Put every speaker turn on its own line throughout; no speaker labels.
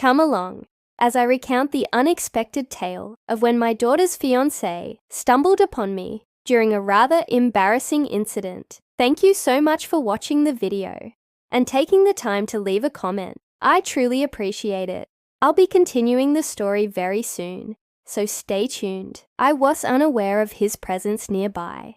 Come along as I recount the unexpected tale of when my daughter's fiancé stumbled upon me during a rather embarrassing incident. Thank you so much for watching the video and taking the time to leave a comment. I truly appreciate it. I'll be continuing the story very soon, so stay tuned. I was unaware of his presence nearby.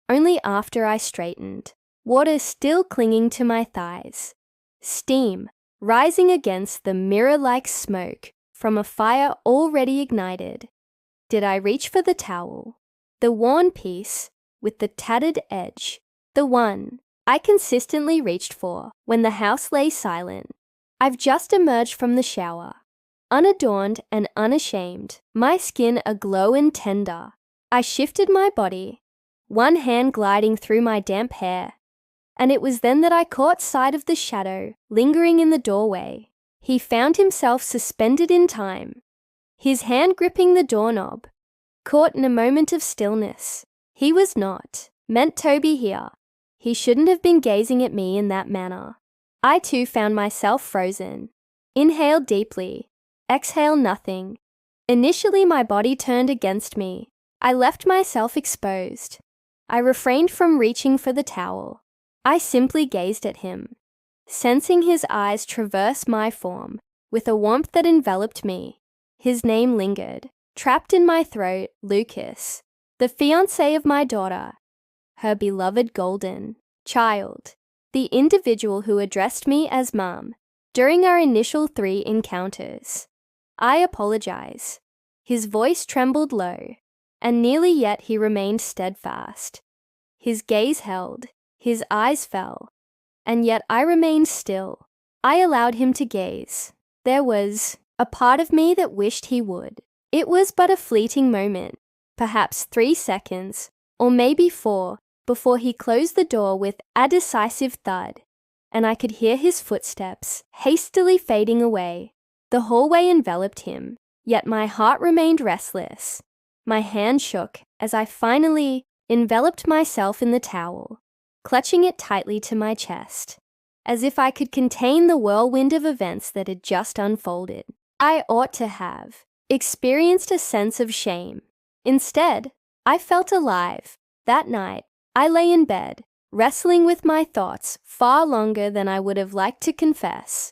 Only after I straightened, water still clinging to my thighs, steam rising against the mirror-like smoke from a fire already ignited, did I reach for the towel, the worn piece with the tattered edge, the one I consistently reached for when the house lay silent. I've just emerged from the shower, unadorned and unashamed, my skin aglow and tender. I shifted my body, one hand gliding through my damp hair, and it was then that I caught sight of the shadow lingering in the doorway. He found himself suspended in time, his hand gripping the doorknob, caught in a moment of stillness. He was not meant to be here. He shouldn't have been gazing at me in that manner. I too found myself frozen. Inhale deeply, exhale nothing. Initially my body turned against me. I left myself exposed. I refrained from reaching for the towel. I simply gazed at him, sensing his eyes traverse my form with a warmth that enveloped me. His name lingered, trapped in my throat, Lucas, the fiancé of my daughter, her beloved golden child, the individual who addressed me as Mom during our initial 3 encounters. I apologize. His voice trembled low, and nearly yet he remained steadfast. His gaze held, his eyes fell, and yet I remained still. I allowed him to gaze. There was a part of me that wished he would. It was but a fleeting moment, perhaps 3 seconds, or maybe 4, before he closed the door with a decisive thud, and I could hear his footsteps hastily fading away. The hallway enveloped him, yet my heart remained restless. My hand shook as I finally enveloped myself in the towel, clutching it tightly to my chest, as if I could contain the whirlwind of events that had just unfolded. I ought to have experienced a sense of shame. Instead, I felt alive. That night, I lay in bed, wrestling with my thoughts far longer than I would have liked to confess.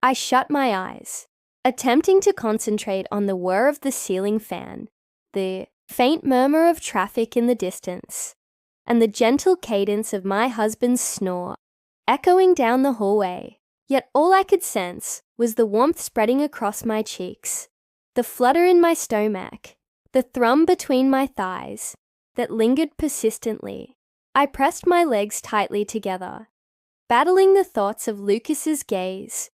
I shut my eyes, attempting to concentrate on the whir of the ceiling fan, the faint murmur of traffic in the distance, and the gentle cadence of my husband's snore echoing down the hallway. Yet all I could sense was the warmth spreading across my cheeks, the flutter in my stomach, the thrum between my thighs that lingered persistently. I pressed my legs tightly together, battling the thoughts of Lucas's gaze,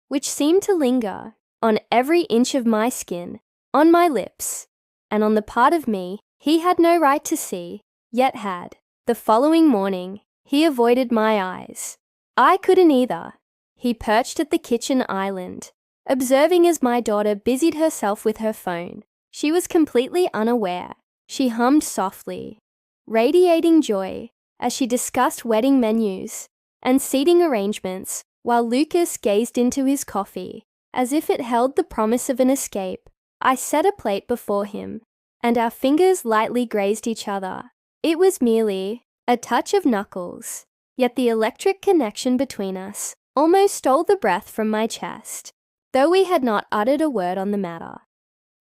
which seemed to linger on every inch of my skin, on my lips, and on the part of me he had no right to see, yet had. The following morning, he avoided my eyes. I couldn't either. He perched at the kitchen island, observing as my daughter busied herself with her phone. She was completely unaware. She hummed softly, radiating joy as she discussed wedding menus and seating arrangements, while Lucas gazed into his coffee as if it held the promise of an escape. I set a plate before him, and our fingers lightly grazed each other. It was merely a touch of knuckles, yet the electric connection between us almost stole the breath from my chest, though we had not uttered a word on the matter.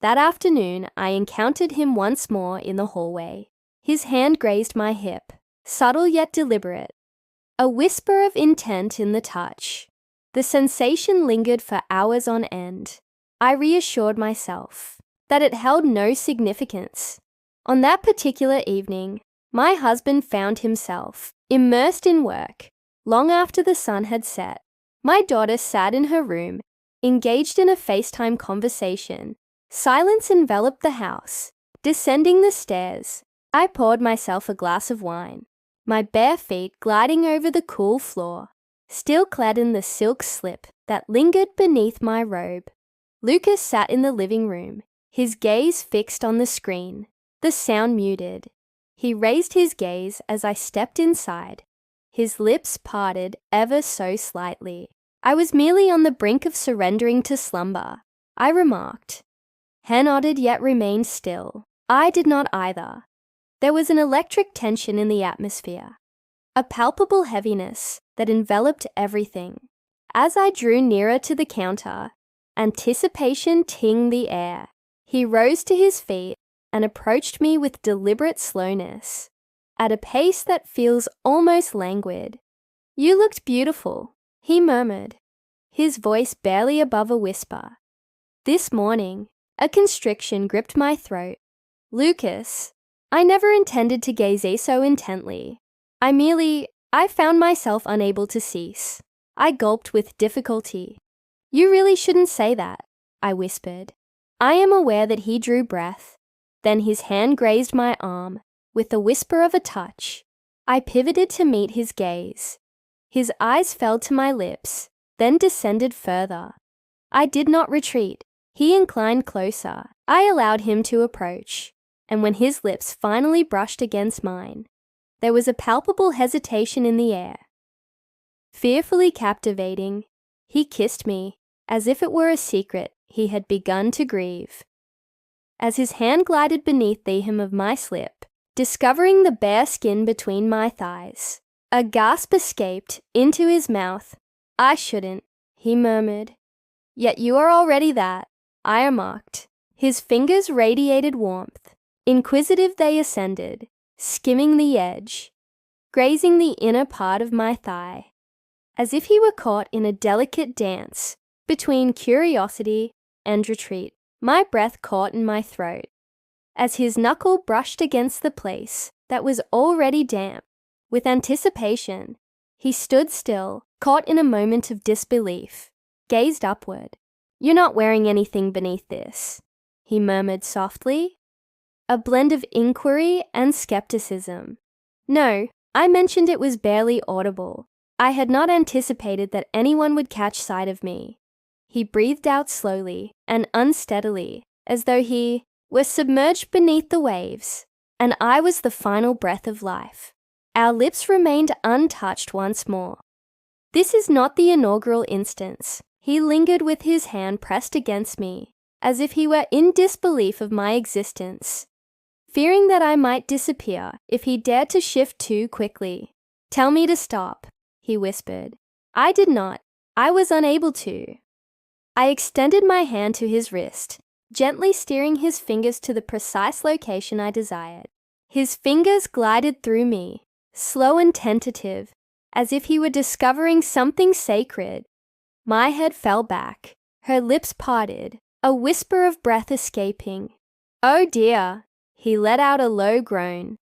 That afternoon, I encountered him once more in the hallway. His hand grazed my hip, subtle yet deliberate, a whisper of intent in the touch. The sensation lingered for hours on end. I reassured myself that it held no significance. On that particular evening, my husband found himself immersed in work long after the sun had set. My daughter sat in her room, engaged in a FaceTime conversation. Silence enveloped the house. Descending the stairs, I poured myself a glass of wine, my bare feet gliding over the cool floor, still clad in the silk slip that lingered beneath my robe. Lucas sat in the living room, his gaze fixed on the screen, the sound muted. He raised his gaze as I stepped inside, his lips parted ever so slightly. I was merely on the brink of surrendering to slumber, I remarked. He nodded yet remained still. I did not either. There was an electric tension in the atmosphere, a palpable heaviness that enveloped everything. As I drew nearer to the counter, anticipation tinged the air. He rose to his feet and approached me with deliberate slowness, at a pace that feels almost languid. "You looked beautiful," he murmured, his voice barely above a whisper. This morning, a constriction gripped my throat. "Lucas," I never intended to gaze so intently. I found myself unable to cease. I gulped with difficulty. "You really shouldn't say that," I whispered. I am aware that he drew breath. Then his hand grazed my arm, with the whisper of a touch. I pivoted to meet his gaze. His eyes fell to my lips, then descended further. I did not retreat. He inclined closer. I allowed him to approach, and when his lips finally brushed against mine, there was a palpable hesitation in the air. Fearfully captivating, he kissed me, as if it were a secret he had begun to grieve. As his hand glided beneath the hem of my slip, discovering the bare skin between my thighs, a gasp escaped into his mouth. "I shouldn't," he murmured. "Yet you are already that," I remarked. His fingers radiated warmth. Inquisitive they ascended, skimming the edge, grazing the inner part of my thigh, as if he were caught in a delicate dance between curiosity and retreat. My breath caught in my throat as his knuckle brushed against the place that was already damp. With anticipation, he stood still, caught in a moment of disbelief, gazed upward. "You're not wearing anything beneath this," he murmured softly, a blend of inquiry and skepticism. "No," I mentioned. It was barely audible. I had not anticipated that anyone would catch sight of me. He breathed out slowly and unsteadily, as though he were submerged beneath the waves, and I was the final breath of life. Our lips remained untouched once more. This is not the inaugural instance. He lingered with his hand pressed against me, as if he were in disbelief of my existence, fearing that I might disappear if he dared to shift too quickly. "Tell me to stop," he whispered. I did not. I was unable to. I extended my hand to his wrist, gently steering his fingers to the precise location I desired. His fingers glided through me, slow and tentative, as if he were discovering something sacred. My head fell back, her lips parted, a whisper of breath escaping. "Oh dear," he let out a low groan.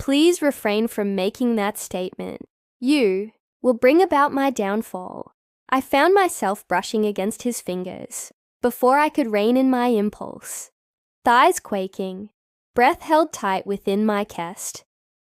"Please refrain from making that statement. You will bring about my downfall." I found myself brushing against his fingers before I could rein in my impulse. Thighs quaking, breath held tight within my chest,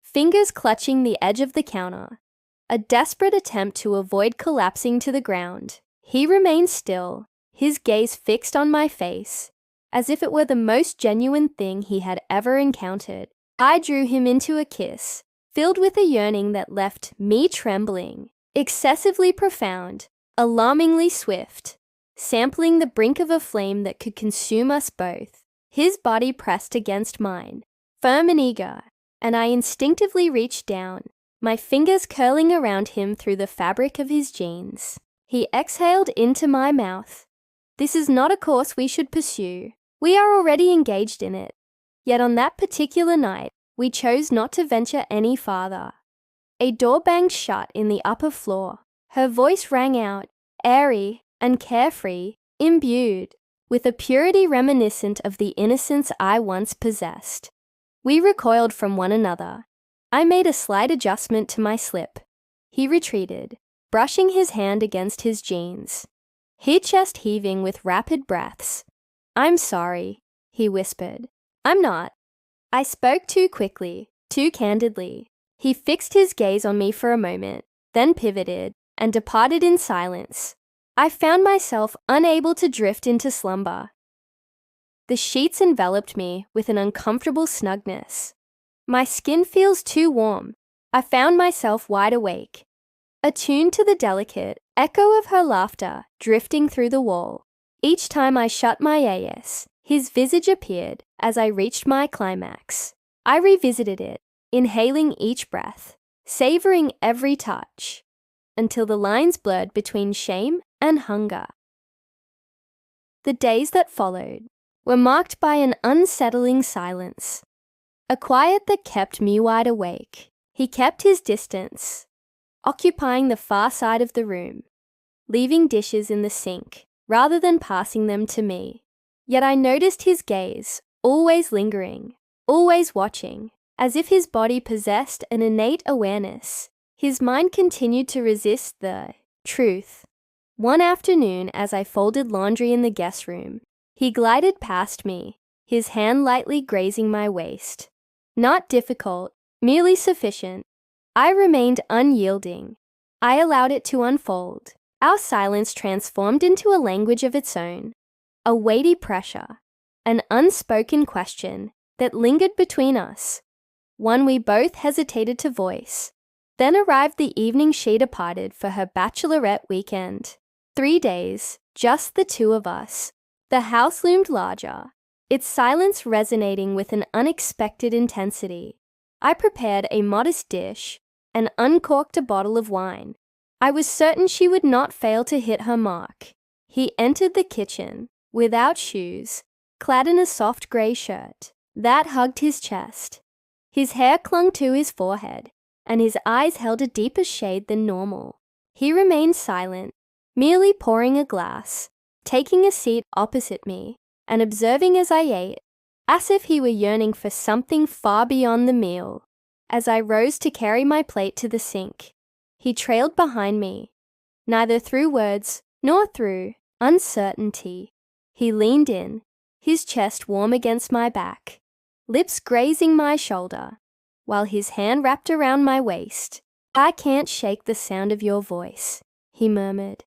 fingers clutching the edge of the counter, a desperate attempt to avoid collapsing to the ground. He remained still, his gaze fixed on my face, as if it were the most genuine thing he had ever encountered. I drew him into a kiss, filled with a yearning that left me trembling, excessively profound, alarmingly swift, sampling the brink of a flame that could consume us both. His body pressed against mine, firm and eager, and I instinctively reached down, my fingers curling around him through the fabric of his jeans. He exhaled into my mouth. "This is not a course we should pursue. We are already engaged in it." Yet on that particular night, we chose not to venture any farther. A door banged shut in the upper floor. Her voice rang out, airy and carefree, imbued with a purity reminiscent of the innocence I once possessed. We recoiled from one another. I made a slight adjustment to my slip. He retreated, brushing his hand against his jeans, his chest heaving with rapid breaths. "I'm sorry," he whispered. "I'm not." I spoke too quickly, too candidly. He fixed his gaze on me for a moment, then pivoted and departed in silence. I found myself unable to drift into slumber. The sheets enveloped me with an uncomfortable snugness. My skin feels too warm. I found myself wide awake, attuned to the delicate, echo of her laughter drifting through the wall. Each time I shut my eyes, his visage appeared as I reached my climax. I revisited it, inhaling each breath, savoring every touch, until the lines blurred between shame and hunger. The days that followed were marked by an unsettling silence, a quiet that kept me wide awake. He kept his distance, occupying the far side of the room, leaving dishes in the sink rather than passing them to me. Yet I noticed his gaze, always lingering, always watching, as if his body possessed an innate awareness. His mind continued to resist the truth. One afternoon, as I folded laundry in the guest room, he glided past me, his hand lightly grazing my waist. Not difficult, merely sufficient. I remained unyielding. I allowed it to unfold. Our silence transformed into a language of its own, a weighty pressure, an unspoken question that lingered between us, one we both hesitated to voice. Then arrived the evening she departed for her bachelorette weekend. 3 days, just the two of us. The house loomed larger, its silence resonating with an unexpected intensity. I prepared a modest dish and uncorked a bottle of wine. I was certain she would not fail to hit her mark. He entered the kitchen, without shoes, clad in a soft grey shirt that hugged his chest. His hair clung to his forehead, and his eyes held a deeper shade than normal. He remained silent, merely pouring a glass, taking a seat opposite me, and observing as I ate, as if he were yearning for something far beyond the meal. As I rose to carry my plate to the sink, he trailed behind me, neither through words nor through uncertainty. He leaned in, his chest warm against my back, lips grazing my shoulder, while his hand wrapped around my waist. "I can't shake the sound of your voice," he murmured.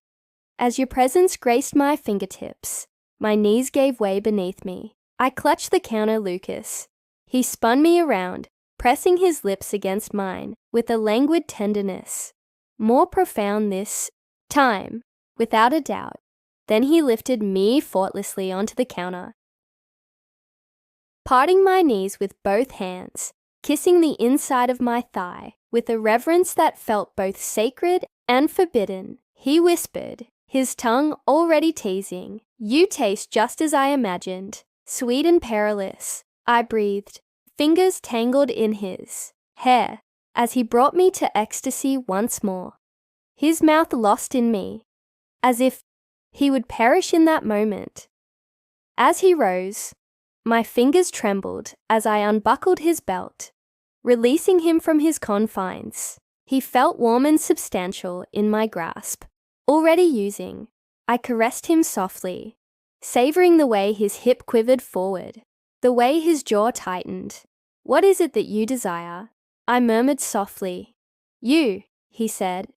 As your presence graced my fingertips, my knees gave way beneath me. I clutched the counter Lucas. He spun me around, pressing his lips against mine with a languid tenderness, more profound this time, without a doubt. Then he lifted me effortlessly onto the counter, parting my knees with both hands, kissing the inside of my thigh with a reverence that felt both sacred and forbidden. He whispered, his tongue already teasing, "You taste just as I imagined, sweet and perilous." I breathed, fingers tangled in his hair, as he brought me to ecstasy once more. His mouth lost in me, as if he would perish in that moment. As he rose, my fingers trembled as I unbuckled his belt, releasing him from his confines. He felt warm and substantial in my grasp. Already using, I caressed him softly, savoring the way his hip quivered forward, the way his jaw tightened. "What is it that you desire?" I murmured softly. "You," he said.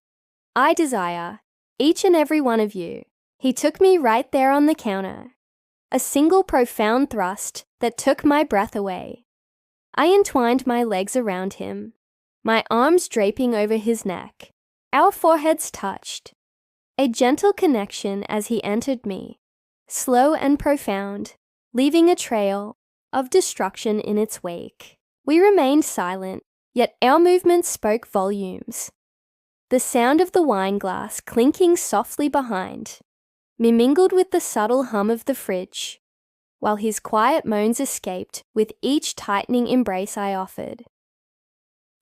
"I desire each and every one of you." He took me right there on the counter, a single profound thrust that took my breath away. I entwined my legs around him, my arms draping over his neck. Our foreheads touched, a gentle connection as he entered me, slow and profound, leaving a trail of destruction in its wake. We remained silent, yet our movements spoke volumes. The sound of the wine glass clinking softly behind me mingled with the subtle hum of the fridge, while his quiet moans escaped with each tightening embrace I offered.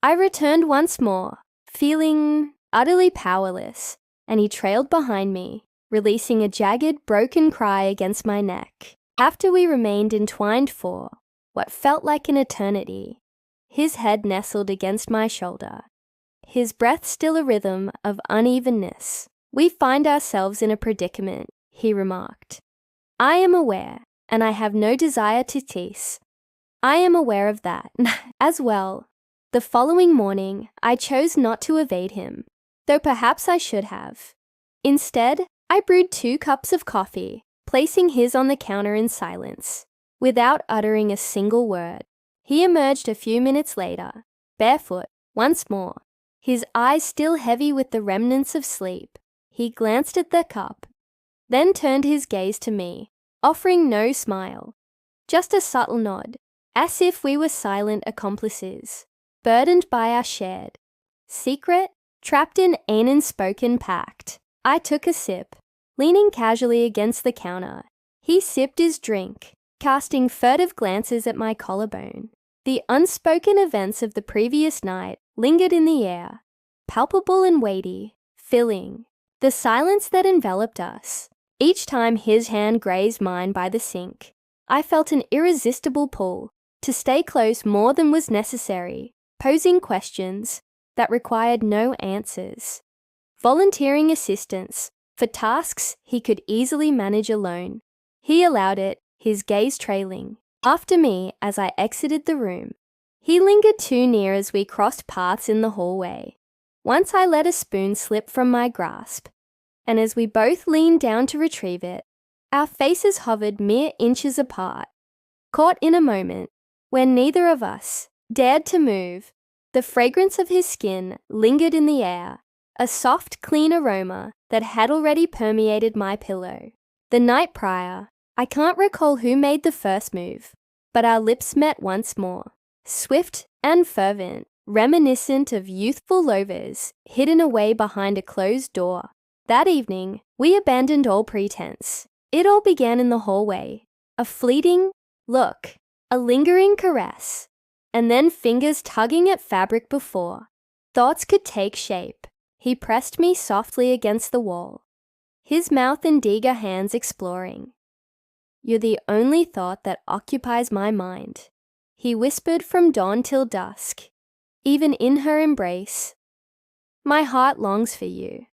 I returned once more, feeling utterly powerless, and he trailed behind me, releasing a jagged, broken cry against my neck. After we remained entwined for what felt like an eternity, his head nestled against my shoulder, his breath still a rhythm of unevenness. "We find ourselves in a predicament," he remarked. "I am aware, and I have no desire to tease. I am aware of that as well." The following morning, I chose not to evade him, though perhaps I should have. Instead, I brewed 2 cups of coffee, placing his on the counter in silence, without uttering a single word. He emerged a few minutes later, barefoot, once more, his eyes still heavy with the remnants of sleep. He glanced at the cup, then turned his gaze to me, offering no smile, just a subtle nod, as if we were silent accomplices, burdened by our shared secret, trapped in an unspoken pact. I took a sip, leaning casually against the counter. He sipped his drink, casting furtive glances at my collarbone. The unspoken events of the previous night lingered in the air, palpable and weighty, filling the silence that enveloped us. Each time his hand grazed mine by the sink, I felt an irresistible pull to stay close more than was necessary, posing questions that required no answers, volunteering assistance for tasks he could easily manage alone. He allowed it, his gaze trailing after me as I exited the room. He lingered too near as we crossed paths in the hallway. Once I let a spoon slip from my grasp, and as we both leaned down to retrieve it, our faces hovered mere inches apart, caught in a moment where neither of us dared to move. The fragrance of his skin lingered in the air, a soft, clean aroma that had already permeated my pillow. The night prior, I can't recall who made the first move, but our lips met once more, swift and fervent, reminiscent of youthful lovers hidden away behind a closed door. That evening, we abandoned all pretense. It all began in the hallway, a fleeting look, a lingering caress, and then fingers tugging at fabric before thoughts could take shape. He pressed me softly against the wall, his mouth and eager hands exploring. "You're the only thought that occupies my mind," he whispered from dawn till dusk. Even in her embrace, my heart longs for you.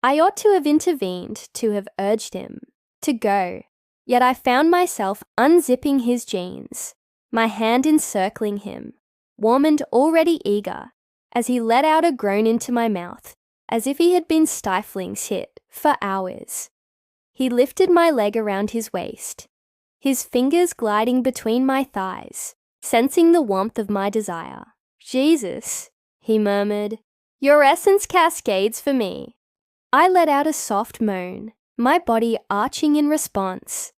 I ought to have intervened, to have urged him to go, yet I found myself unzipping his jeans, my hand encircling him, warm and already eager, as he let out a groan into my mouth, as if he had been stifling it for hours. He lifted my leg around his waist, his fingers gliding between my thighs, sensing the warmth of my desire. "Jesus," he murmured, "your essence cascades for me." I let out a soft moan, my body arching in response.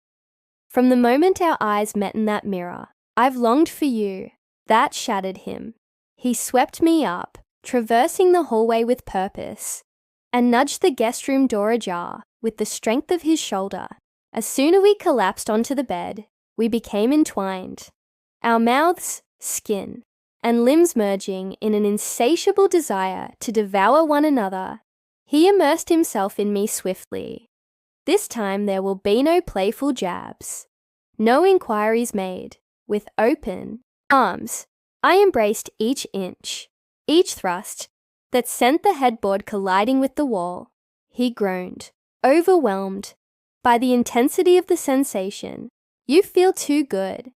From the moment our eyes met in that mirror, "I've longed for you." That shattered him. He swept me up, traversing the hallway with purpose, and nudged the guest room door ajar with the strength of his shoulder. As soon as we collapsed onto the bed, we became entwined, our mouths, skin, and limbs merging in an insatiable desire to devour one another. He immersed himself in me swiftly. This time there will be no playful jabs, no inquiries made. With open arms, I embraced each inch, each thrust that sent the headboard colliding with the wall. He groaned, overwhelmed by the intensity of the sensation. "You feel too good.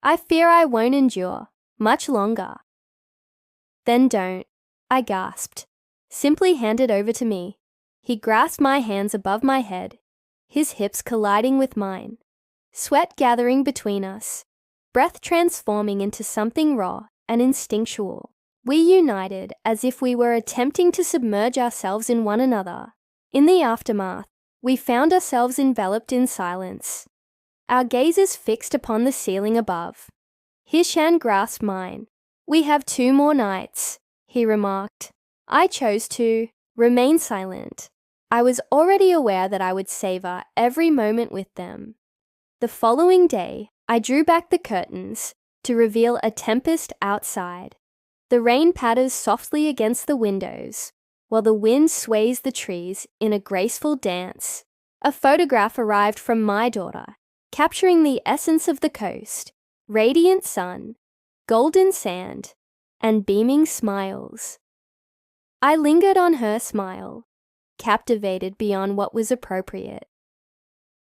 I fear I won't endure much longer." "Then don't," I gasped. "Simply hand it over to me." He grasped my hands above my head, his hips colliding with mine, sweat gathering between us, breath transforming into something raw and instinctual. We united as if we were attempting to submerge ourselves in one another. In the aftermath, we found ourselves enveloped in silence, our gazes fixed upon the ceiling above. His hand grasped mine. "We have 2 more nights," he remarked. I chose to remain silent. I was already aware that I would savor every moment with them. The following day, I drew back the curtains to reveal a tempest outside. The rain patters softly against the windows, while the wind sways the trees in a graceful dance. A photograph arrived from my daughter, capturing the essence of the coast: radiant sun, golden sand, and beaming smiles. I lingered on her smile, captivated beyond what was appropriate.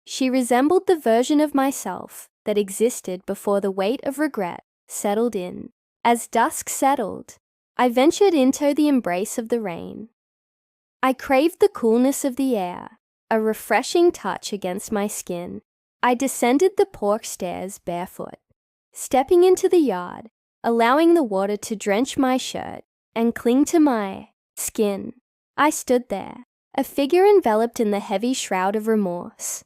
She resembled the version of myself that existed before the weight of regret settled in. As dusk settled, I ventured into the embrace of the rain. I craved the coolness of the air, a refreshing touch against my skin. I descended the porch stairs barefoot, stepping into the yard, allowing the water to drench my shirt and cling to my skin. I stood there, a figure enveloped in the heavy shroud of remorse.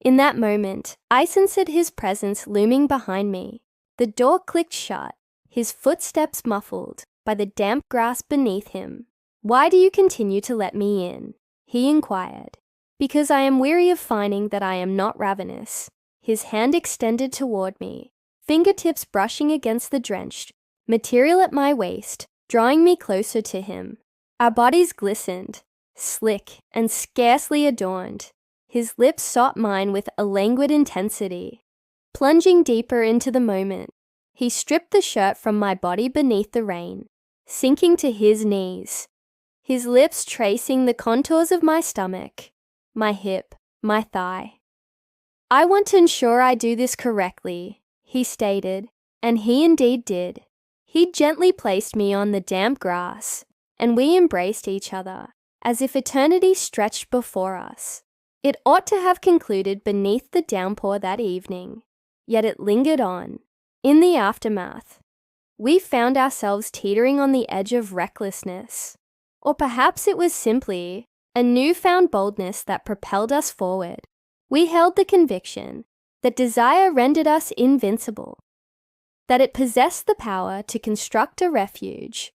In that moment, I sensed his presence looming behind me. The door clicked shut, his footsteps muffled by the damp grass beneath him. "Why do you continue to let me in?" he inquired. "Because I am weary of finding that I am not ravenous." His hand extended toward me, fingertips brushing against the drenched material at my waist, drawing me closer to him. Our bodies glistened, slick and scarcely adorned. His lips sought mine with a languid intensity. Plunging deeper into the moment, he stripped the shirt from my body beneath the rain, sinking to his knees, his lips tracing the contours of my stomach, my hip, my thigh. "I want to ensure I do this correctly," he stated, and he indeed did. He gently placed me on the damp grass, and we embraced each other, as if eternity stretched before us. It ought to have concluded beneath the downpour that evening, yet it lingered on. In the aftermath, we found ourselves teetering on the edge of recklessness. Or perhaps it was simply a newfound boldness that propelled us forward. We held the conviction that desire rendered us invincible, that it possessed the power to construct a refuge,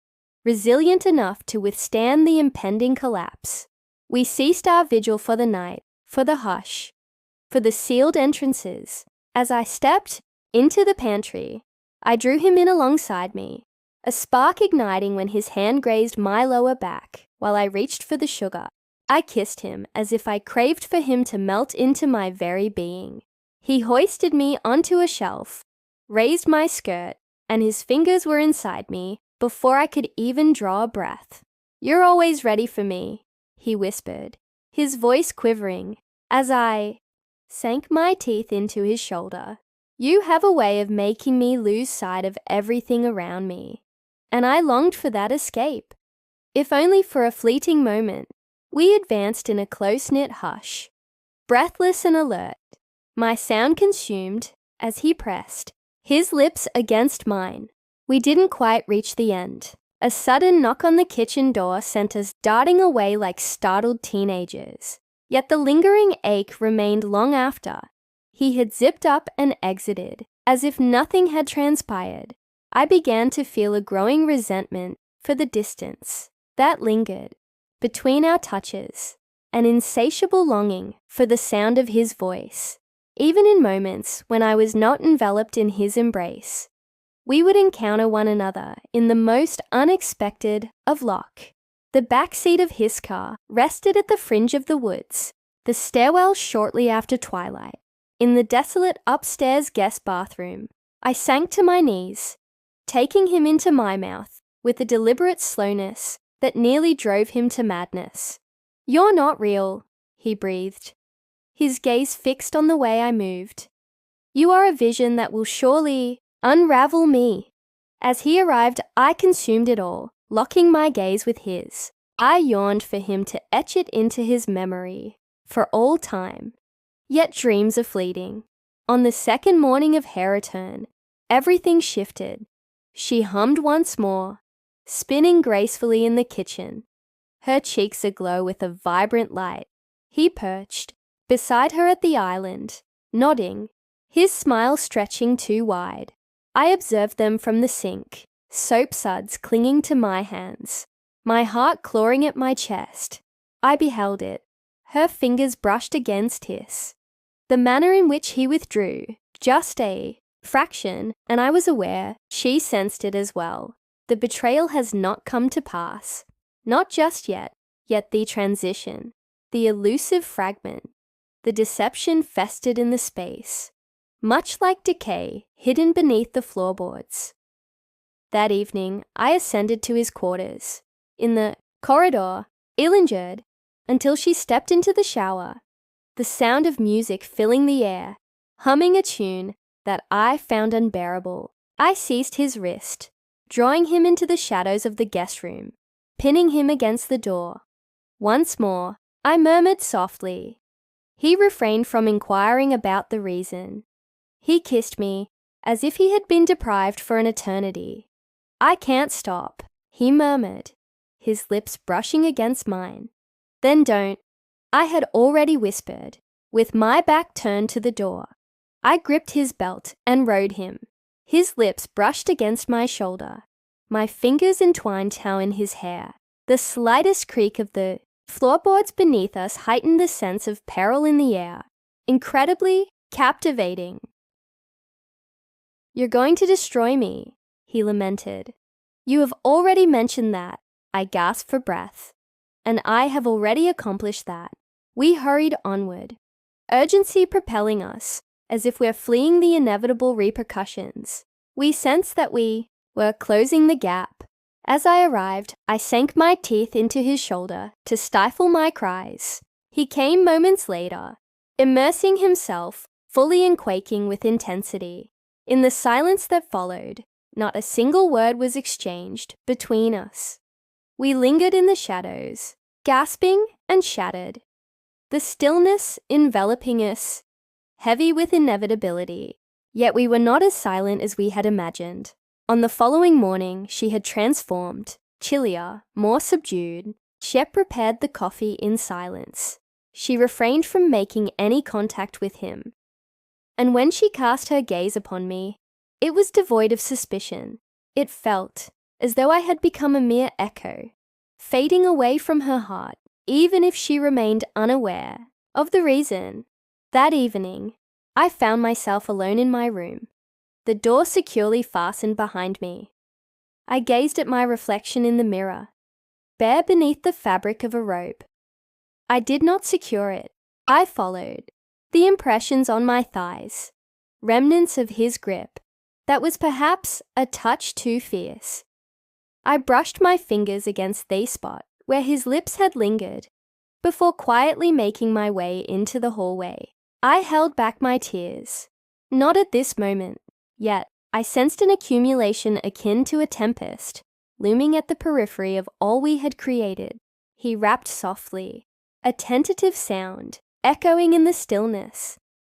resilient enough to withstand the impending collapse. We ceased our vigil for the night, for the hush, for the sealed entrances. As I stepped into the pantry, I drew him in alongside me, a spark igniting when his hand grazed my lower back while I reached for the sugar. I kissed him as if I craved for him to melt into my very being. He hoisted me onto a shelf, raised my skirt, and his fingers were inside me before I could even draw a breath. "You're always ready for me," he whispered, his voice quivering as I sank my teeth into his shoulder. "You have a way of making me lose sight of everything around me." And I longed for that escape, if only for a fleeting moment. We advanced in a close-knit hush, breathless and alert, my sound consumed as he pressed his lips against mine. We didn't quite reach the end. A sudden knock on the kitchen door sent us darting away like startled teenagers. Yet the lingering ache remained long after. He had zipped up and exited, as if nothing had transpired. I began to feel a growing resentment for the distance that lingered between our touches, an insatiable longing for the sound of his voice. Even in moments when I was not enveloped in his embrace, we would encounter one another in the most unexpected of luck. The back seat of his car rested at the fringe of the woods, the stairwell shortly after twilight. In the desolate upstairs guest bathroom, I sank to my knees, taking him into my mouth with a deliberate slowness that nearly drove him to madness. "You're not real," he breathed, his gaze fixed on the way I moved. "You are a vision that will surely unravel me." As he arrived, I consumed it all, locking my gaze with his. I yearned for him to etch it into his memory for all time. Yet dreams are fleeting. On the second morning of her return, everything shifted. She hummed once more, spinning gracefully in the kitchen, her cheeks aglow with a vibrant light. He perched beside her at the island, nodding, his smile stretching too wide. I observed them from the sink, soap suds clinging to my hands, my heart clawing at my chest. I beheld it. Her fingers brushed against his. The manner in which he withdrew, just a fraction, and I was aware she sensed it as well. The betrayal has not come to pass. Not just yet the transition, the elusive fragment, the deception festered in the space, much like decay hidden beneath the floorboards. That evening, I ascended to his quarters. In the corridor, I lingered until she stepped into the shower, the sound of music filling the air, humming a tune that I found unbearable. I seized his wrist, drawing him into the shadows of the guest room, pinning him against the door. Once more, I murmured softly. He refrained from inquiring about the reason. He kissed me as if he had been deprived for an eternity. "I can't stop," he murmured, his lips brushing against mine. Then don't. I had already whispered, with my back turned to the door. I gripped his belt and rode him. His lips brushed against my shoulder. My fingers entwined how in his hair. The slightest creak of the floorboards beneath us heightened the sense of peril in the air. Incredibly captivating. "You're going to destroy me," he lamented. "You have already mentioned that," I gasped for breath. "And I have already accomplished that." We hurried onward, urgency propelling us, as if we're fleeing the inevitable repercussions. We sensed that we were closing the gap. As I arrived, I sank my teeth into his shoulder to stifle my cries. He came moments later, immersing himself, fully and quaking with intensity. In the silence that followed, not a single word was exchanged between us. We lingered in the shadows, gasping and shattered. The stillness enveloping us, heavy with inevitability, yet we were not as silent as we had imagined. On the following morning, she had transformed, chillier, more subdued. Shep prepared the coffee in silence. She refrained from making any contact with him. And when she cast her gaze upon me, it was devoid of suspicion. It felt as though I had become a mere echo, fading away from her heart, even if she remained unaware of the reason. That evening, I found myself alone in my room, the door securely fastened behind me. I gazed at my reflection in the mirror, bare beneath the fabric of a robe. I did not secure it. I followed the impressions on my thighs, remnants of his grip that was perhaps a touch too fierce. I brushed my fingers against the spot where his lips had lingered before quietly making my way into the hallway. I held back my tears. Not at this moment, yet I sensed an accumulation akin to a tempest looming at the periphery of all we had created. He rapped softly, a tentative sound echoing in the stillness.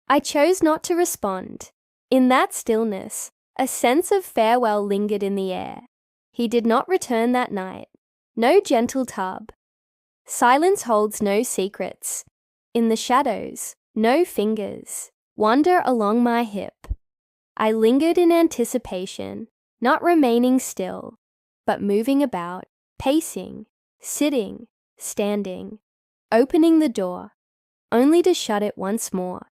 I chose not to respond. In that stillness, a sense of farewell lingered in the air. He did not return that night. No gentle tub. Silence holds no secrets. In the shadows, no fingers wander along my hip. I lingered in anticipation, not remaining still, but moving about, pacing, sitting, standing, opening the door, only to shut it once more.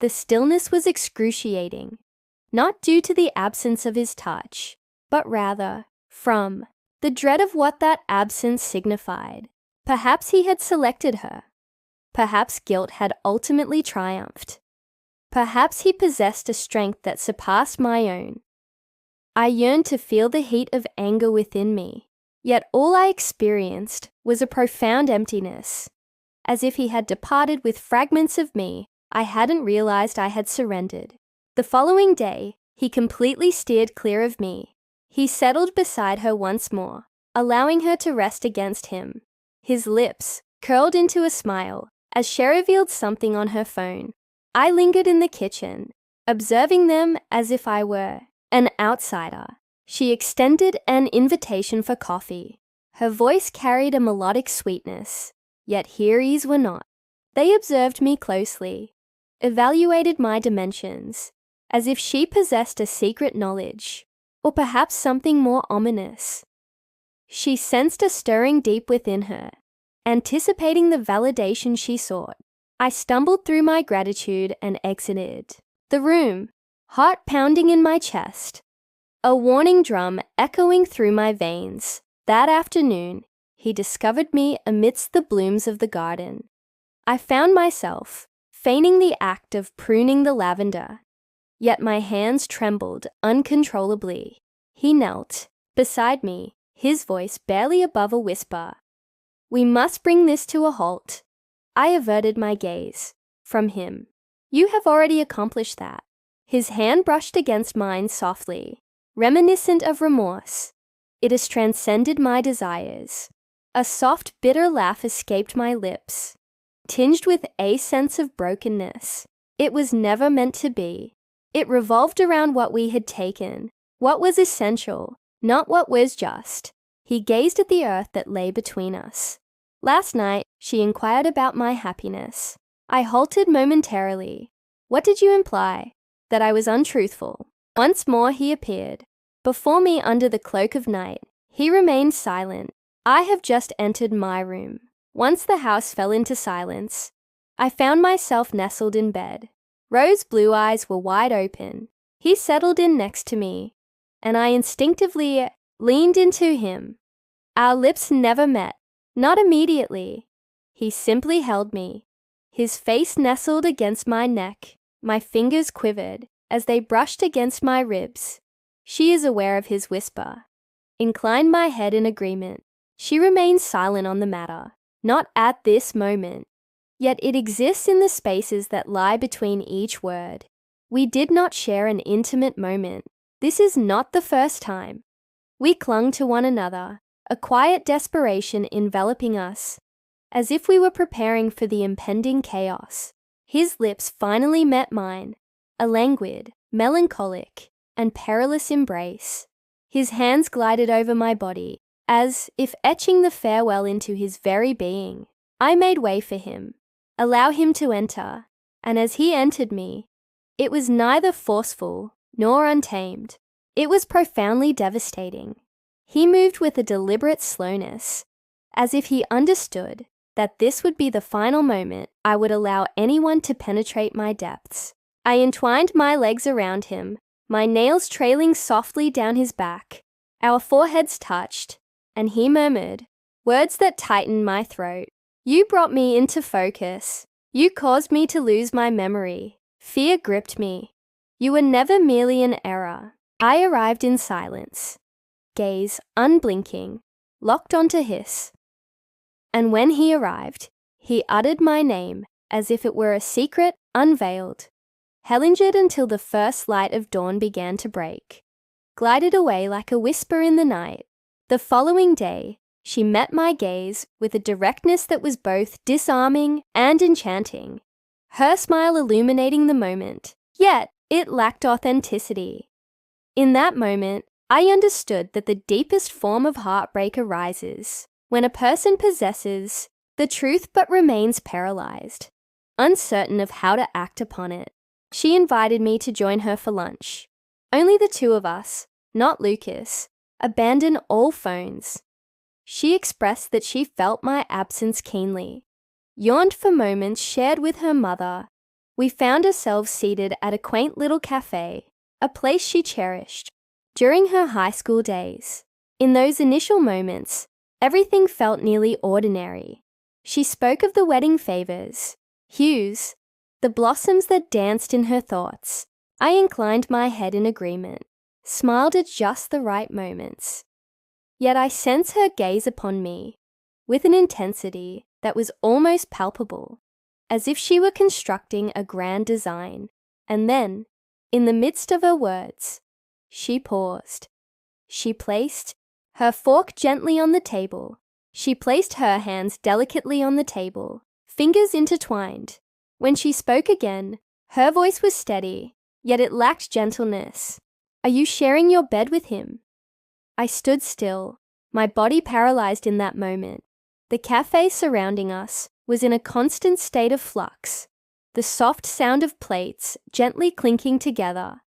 The stillness was excruciating, not due to the absence of his touch, but rather from the dread of what that absence signified. Perhaps he had selected her. Perhaps guilt had ultimately triumphed. Perhaps he possessed a strength that surpassed my own. I yearned to feel the heat of anger within me, yet all I experienced was a profound emptiness, as if he had departed with fragments of me I hadn't realized I had surrendered. The following day, he completely steered clear of me. He settled beside her once more, allowing her to rest against him. His lips curled into a smile as she revealed something on her phone. I lingered in the kitchen, observing them as if I were an outsider. She extended an invitation for coffee. Her voice carried a melodic sweetness, yet here ease were not. They observed me closely, evaluated my dimensions, as if she possessed a secret knowledge, or perhaps something more ominous. She sensed a stirring deep within her, anticipating the validation she sought. I stumbled through my gratitude and exited the room, heart pounding in my chest, a warning drum echoing through my veins. That afternoon, he discovered me amidst the blooms of the garden. I found myself feigning the act of pruning the lavender, yet my hands trembled uncontrollably. He knelt beside me, his voice barely above a whisper. "We must bring this to a halt." I averted my gaze from him. "You have already accomplished that." His hand brushed against mine softly, reminiscent of remorse. "It has transcended my desires." A soft, bitter laugh escaped my lips, tinged with a sense of brokenness. It was never meant to be. It revolved around what we had taken, what was essential, not what was just. He gazed at the earth that lay between us, Last night, she inquired about my happiness. I halted momentarily. What did you imply? That I was untruthful. Once more he appeared. Before me under the cloak of night, he remained silent. I have just entered my room. Once the house fell into silence, I found myself nestled in bed. Rose's blue eyes were wide open. He settled in next to me, and I instinctively leaned into him. Our lips never met, not immediately. He simply held me. His face nestled against my neck. My fingers quivered as they brushed against my ribs. She is aware of his whisper. Inclined my head in agreement. She remains silent on the matter. Not at this moment. Yet it exists in the spaces that lie between each word. We did not share an intimate moment. This is not the first time. We clung to one another, a quiet desperation enveloping us, as if we were preparing for the impending chaos. His lips finally met mine, a languid, melancholic, and perilous embrace. His hands glided over my body, as if etching the farewell into his very being. I made way for him, allow him to enter, and as he entered me, it was neither forceful nor untamed. It was profoundly devastating. He moved with a deliberate slowness, as if he understood that this would be the final moment I would allow anyone to penetrate my depths. I entwined my legs around him, my nails trailing softly down his back. Our foreheads touched, and he murmured, words that tightened my throat. You brought me into focus. You caused me to lose my memory. Fear gripped me. You were never merely an error. I arrived in silence, gaze unblinking, locked onto his. And when he arrived, he uttered my name as if it were a secret unveiled. Helingered until the first light of dawn began to break, glided away like a whisper in the night. The following day, she met my gaze with a directness that was both disarming and enchanting, her smile illuminating the moment, yet it lacked authenticity. In that moment, I understood that the deepest form of heartbreak arises when a person possesses the truth but remains paralyzed, uncertain of how to act upon it. She invited me to join her for lunch. Only the two of us, not Lucas, abandoned all phones. She expressed that she felt my absence keenly, yawned for moments shared with her mother. We found ourselves seated at a quaint little cafe, a place she cherished. During her high school days, in those initial moments, everything felt nearly ordinary. She spoke of the wedding favors, hues, the blossoms that danced in her thoughts. I inclined my head in agreement, smiled at just the right moments. Yet I sensed her gaze upon me with an intensity that was almost palpable, as if she were constructing a grand design. And then, in the midst of her words, she paused. She placed her fork gently on the table. She placed her hands delicately on the table, fingers intertwined. When she spoke again, her voice was steady, yet it lacked gentleness. Are you sharing your bed with him? I stood still, my body paralyzed in that moment. The cafe surrounding us was in a constant state of flux. The soft sound of plates gently clinking together.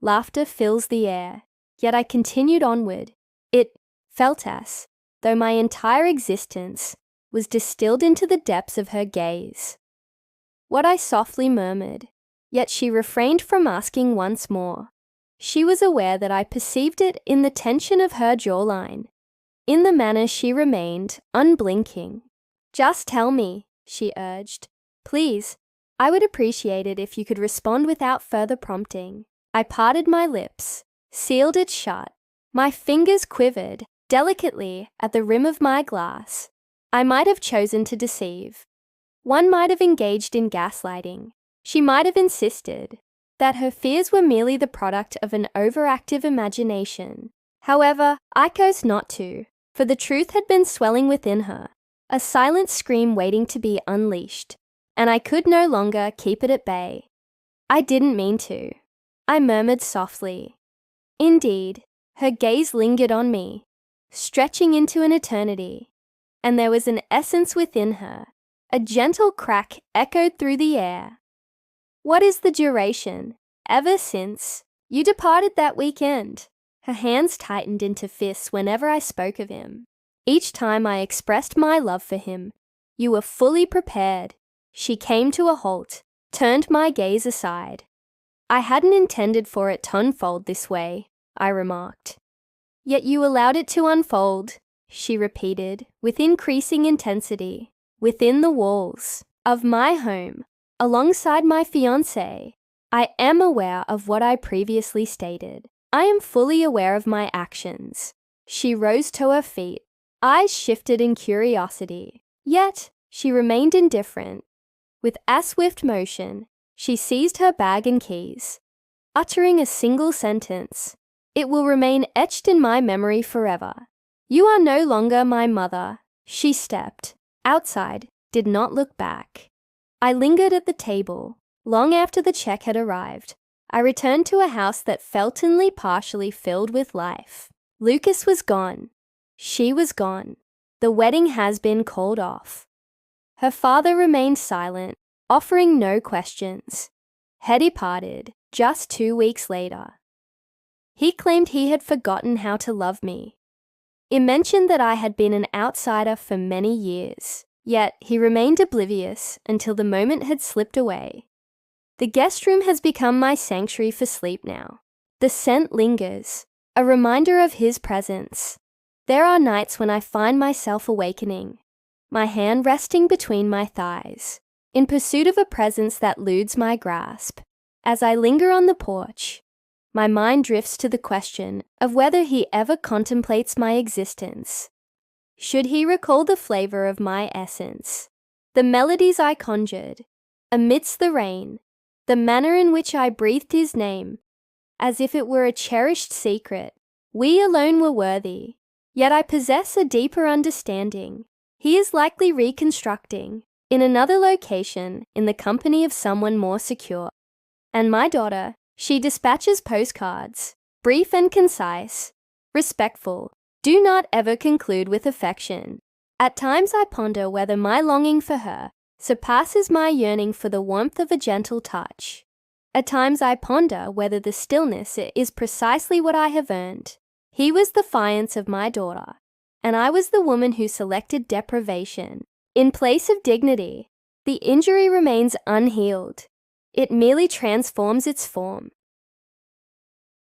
Laughter fills the air, yet I continued onward. It felt as though my entire existence was distilled into the depths of her gaze. What I softly murmured, yet she refrained from asking once more. She was aware that I perceived it in the tension of her jawline, in the manner she remained unblinking. Just tell me, she urged. Please, I would appreciate it if you could respond without further prompting. I parted my lips, sealed it shut. My fingers quivered delicately at the rim of my glass. I might have chosen to deceive. One might have engaged in gaslighting. She might have insisted that her fears were merely the product of an overactive imagination. However, I chose not to, for the truth had been swelling within her, a silent scream waiting to be unleashed, and I could no longer keep it at bay. I didn't mean to, I murmured softly. Indeed, her gaze lingered on me, stretching into an eternity. and there was an essence within her. A gentle crack echoed through the air. What is the duration? Ever since you departed that weekend. Her hands tightened into fists whenever I spoke of him. Each time I expressed my love for him, you were fully prepared. She came to a halt, turned my gaze aside. I hadn't intended for it to unfold this way, I remarked. Yet you allowed it to unfold, she repeated with increasing intensity. Within the walls of my home, alongside my fiancé, I am aware of what I previously stated. I am fully aware of my actions. She rose to her feet, eyes shifted in curiosity. Yet, she remained indifferent. With a swift motion, she seized her bag and keys, uttering a single sentence. It will remain etched in my memory forever. You are no longer my mother. She stepped outside, did not look back. I lingered at the table. Long after the check had arrived, I returned to a house that felt only partially filled with life. Lucas was gone. She was gone. The wedding has been called off. Her father remained silent, offering no questions. Hetty parted just 2 weeks later. He claimed he had forgotten how to love me. It mentioned that I had been an outsider for many years, yet he remained oblivious until the moment had slipped away. The guest room has become my sanctuary for sleep now. The scent lingers, a reminder of his presence. There are nights when I find myself awakening, my hand resting between my thighs, in pursuit of a presence that eludes my grasp. As I linger on the porch, my mind drifts to the question of whether he ever contemplates my existence. Should he recall the flavor of my essence, the melodies I conjured, amidst the rain, the manner in which I breathed his name, as if it were a cherished secret. We alone were worthy, yet I possess a deeper understanding. He is likely reconstructing, in another location, in the company of someone more secure. And my daughter, she dispatches postcards, brief and concise, respectful. Do not ever conclude with affection. At times I ponder whether my longing for her surpasses my yearning for the warmth of a gentle touch. At times I ponder whether the stillness is precisely what I have earned. He was the fiancé of my daughter, and I was the woman who selected deprivation. In place of dignity, the injury remains unhealed. It merely transforms its form.